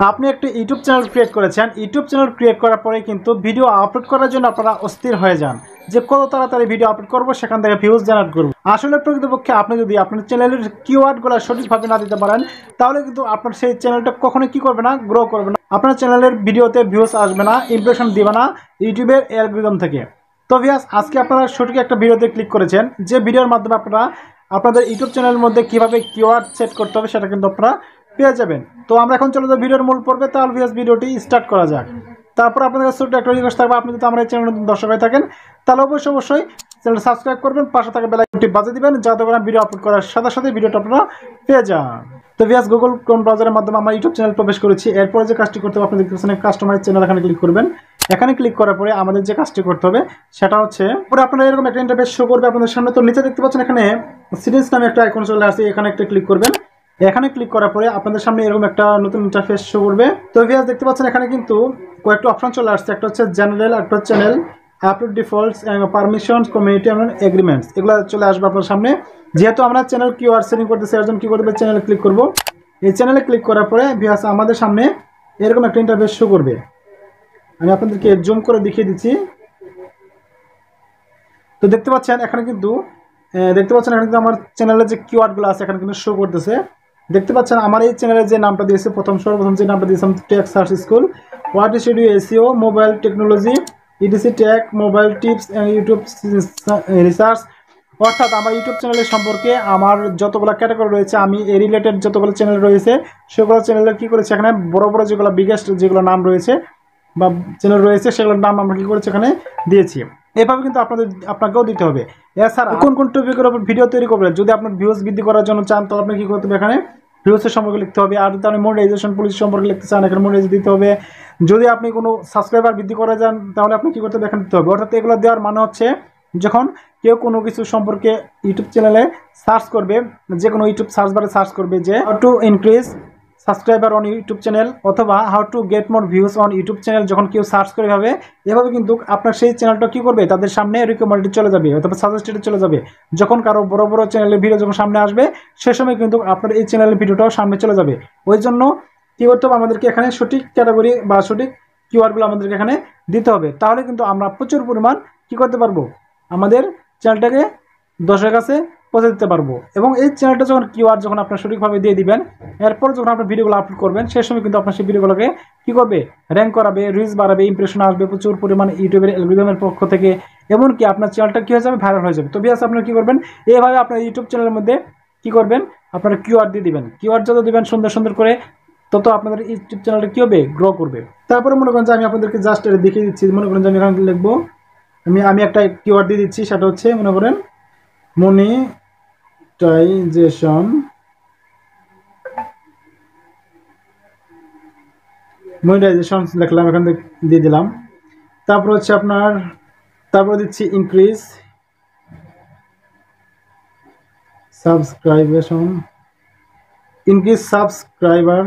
আপনি একটা YouTube channel create করেছেন, ইউটিউব চ্যানেল ক্রিয়েট করার পরে কিন্তু ভিডিও আপলোড করার জন্য আপনারা অস্থির হয়ে যান যে কত তাড়াতাড়ি ভিডিও আপলোড করবো, সেখান থেকে ভিউজ জেনারেট করবো। আসলে প্রকৃতপক্ষে আপনি যদি আপনার চ্যানেলের কিওয়ার্ডগুলো সঠিকভাবে না দিতে পারেন, তাহলে কিন্তু আপনার সেই চ্যানেলটা কখনোই কি করবে না, গ্রো করবে না। আপনার চ্যানেলের ভিডিওতে ভিউজ আসবে না, ইমপ্রেশন দিবে না ইউটিউবের অ্যালগরিদম থেকে। তো ভিউয়ার্স, আজকে আপনারা সঠিক একটা ভিডিওতে ক্লিক করেছেন, যে ভিডিওর মাধ্যমে আপনারা আপনাদের ইউটিউব চ্যানেলের মধ্যে কীভাবে কিওয়ার্ড সেট করতে হবে সেটা কিন্তু আপনারা পেয়ে যাবেন। তো আমরা এখন চলে যাবো ভিডিওর মূল পর্বে। তাহলে ভিউয়ার্স, ভিডিওটি স্টার্ট করা যাক। তারপর আপনাদের কাছে ছোট্ট একটা রিকোয়েস্ট থাকবে, আপনি যদি আমার এই চ্যানেল নতুন দর্শক হয়ে থাকেন তাহলে অবশ্যই চ্যানেলটা সাবস্ক্রাইব করবেন, পাশে থাকা বেল আইকনটি বাজিয়ে দিবেন, যাতে করে ভিডিও আপলোড করার সাথে সাথে ভিডিওটা আপনারা পেয়ে যান। তো ভিউয়ার্স, গুগল ক্রোম ব্রাউজারের মাধ্যমে আমরা ইউটিউব চ্যানেল প্রবেশ করেছি। এরপরে যে কাজটি করতে হবে, আপনি দেখতে পাচ্ছেন কাস্টমাইজ চ্যানেল, এখানে ক্লিক করবেন। এখানে ক্লিক করার পরে আমাদের যে কাজটি করতে হবে সেটা হচ্ছে, পরে আপনারা এরকম একটা ইন্টারফেস শো করবে আপনাদের সামনে। তো নিচে দেখতে পাচ্ছেন এখানে সিরিজ নামে একটা আইকন চলে আসছে, এখানে একটা ক্লিক করবেন। এখানে ক্লিক করার পরে আপনাদের সামনে এরকম একটা নতুন ইন্টারফেস শো করবে। তো ভিউয়ার্স, দেখতে পাচ্ছেন এখানে কিন্তু কয়েকটা অপশন চলে আসছে। একটা হচ্ছে জেনারেল, একটা হচ্ছে channel, upload defaults, permissions, community এবং এগ্রিমেন্টস, এগুলো চলে আসবে আপনার সামনে। যেহেতু আমরা চ্যানেল কিওয়ার্ড সেটিং করতেছি, এর জন্য কি করবে, চ্যানেলে ক্লিক করব। এই চ্যানেলে ক্লিক করার পরে ভিউয়ার্স, আমাদের সামনে এরকম একটা ইন্টারফেস শো করবে। আমি আপনাদেরকে জুম করে দেখিয়ে দিচ্ছি। তো দেখতে পাচ্ছেন এখানে কিন্তু আমার চ্যানেলের যে কিওয়ার্ডগুলো আছে এখানে কিন্তু শো করতেছে। দেখতে পাচ্ছেন আমার এই চ্যানেলের যে নামটা দিয়েছে, সর্বপ্রথম যে নামটা দিয়েছে tech search school, what is you SEO, mobile technology, EDC tech, mobile tips and YouTube research. অর্থাৎ আমার ইউটিউব চ্যানেলের সম্পর্কে আমার যতগুলো ক্যাটাগরি রয়েছে, আমি এই রিলেটেড যতগুলো চ্যানেল রয়েছে সেগুলো চ্যানেলের কী করেছে, এখানে বড় বড় যেগুলো বিগেস্ট যেগুলো নাম রয়েছে বা চ্যানেল রয়েছে সেগুলোর নাম আমরা কী করেছি এখানে দিয়েছি। এভাবে কিন্তু আপনাকেও দিতে হবে। এছাড়া কোন কোন টপিকের উপর ভিডিও তৈরি করবেন, যদি আপনার ভিউজ বৃদ্ধি করার জন্য চান তাহলে আপনি কী করতে হবে, এখানে ভিউজের সম্পর্কে লিখতে হবে। আর যদি আপনি মনিটাইজেশন পলিসি সম্পর্কে লিখতে চান, এখানে মনিটাইজ দিতে হবে। যদি আপনি কোনো সাবস্ক্রাইবার বৃদ্ধি করা যান তাহলে আপনি কী করতে হবে, এখানে দিতে হবে। অর্থাৎ এগুলো দেওয়ার মানে হচ্ছে, যখন কেউ কোনো কিছু সম্পর্কে ইউটিউব চ্যানেলে সার্চ করবে, যে কোনো ইউটিউব সার্চ বারে সার্চ করবে যে how to increase subscriber on YouTube channel অথবা how to get more views on YouTube channel, যখন কেউ সার্চ করে এভাবে কিন্তু আপনার সেই চ্যানেলটা কী করবে, তাদের সামনে রিকমেন্ডেড চলে যাবে অথবা সাজেস্টেড চলে যাবে। যখন কারো বড় বড় চ্যানেলের ভিডিও যখন সামনে আসবে, সে সময় কিন্তু আপনার এই চ্যানেলের ভিডিওটাও সামনে চলে যাবে। ওই জন্য কী করতে হবে, আমাদেরকে এখানে সঠিক ক্যাটাগরি বা সঠিক কিওয়ার্ডগুলো আমাদেরকে এখানে দিতে হবে। তাহলে কিন্তু আমরা প্রচুর পরিমাণ কী করতে পারবো, আমাদের চ্যানেলটাকে দর্শকের কাছে পৌঁছে দিতে পারবো। এবং এই চ্যানেলটা যখন কিওয়ার্ড যখন আপনার সঠিকভাবে দিয়ে দিবেন, এরপর যখন আপনার ভিডিওগুলো আপলোড করবেন, সেই সময় কিন্তু আপনার সেই ভিডিওগুলোকে কী করবে, র্যাঙ্ক করাবে, রিচ বাড়াবে, ইমপ্রেশন আসবে প্রচুর পরিমাণ ইউটিউবের অ্যালগরিদমের পক্ষ থেকে। এমনকি আপনার চ্যানেলটা কী হয়ে যাবে, ভাইরাল হয়ে যাবে। তো ভিউয়ার্স, আপনারা কী করবেন, এইভাবে আপনার ইউটিউব চ্যানেলের মধ্যে কী করবেন, আপনারা কিওয়ার্ড দিয়ে দিবেন। কিওয়ার্ড যত দিবেন সুন্দর সুন্দর করে, তত আপনাদের ইউটিউব চ্যানেলটা কী হবে, গ্রো করবে। তারপরে মনে করেন যে আমি আপনাদেরকে জাস্ট এটা দেখিয়ে দিচ্ছি। মনে করেন যে আমি এখানে লিখবো, আমি একটা কিওয়ার্ড দিয়ে দিচ্ছি, সেটা হচ্ছে মনে করেন মনিটাইজেশন লিখলাম, এখান থেকে দিয়ে দিলাম। তারপর হচ্ছে তারপরে দিচ্ছি ইনক্রিজ সাবস্ক্রাইবার,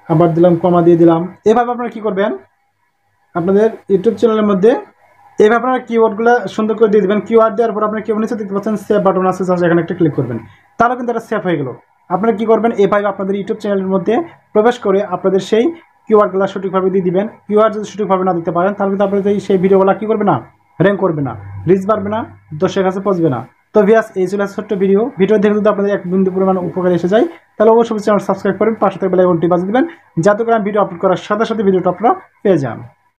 আবার দিলাম, কমা দিয়ে দিলাম। এভাবে আপনারা কী করবেন, আপনাদের ইউটিউব চ্যানেলের মধ্যে এভাবে আপনারা কিওয়ার্ডগুলো সুন্দর করে দিয়ে দেবেন। কিওয়ার্ড দেওয়ার পর আপনার কেউ নিচে দেখতে পাচ্ছেন সেভ বাটন আছে, এখানে একটা ক্লিক করবেন, তাহলে কিন্তু এটা সেভ হয়ে গেল। আপনারা কী করবেন, এভাবে আপনাদের ইউটিউব চ্যানেলের মধ্যে প্রবেশ করে আপনাদের সেই কিওয়ার্ডগুলো সঠিকভাবে দিয়ে দিবেন। কিওয়ার্ড যদি সঠিকভাবে না দিতে পারেন, তাহলে কিন্তু আপনাদের সেই ভিডিওগুলো কী করবে না, র্যাঙ্ক করবে না, রিচ বাড়বে না, দর্শকের কাছে পৌঁছবে না। তো ভিউয়ার্স, এই ছিল ছোট্ট ভিডিও দেখে যদি আপনাদের এক বিন্দু পরিমাণ উপকার এসে যায়, তাহলে অবশ্যই চ্যানেল সাবস্ক্রাইব করবেন, পাশে থাকা বেল আইকনটি বাজিয়ে দেবেন, যাতে করে আমি ভিডিও আপলোড করার সাথে সাথে ভিডিওটা আপনারা পেয়ে যান।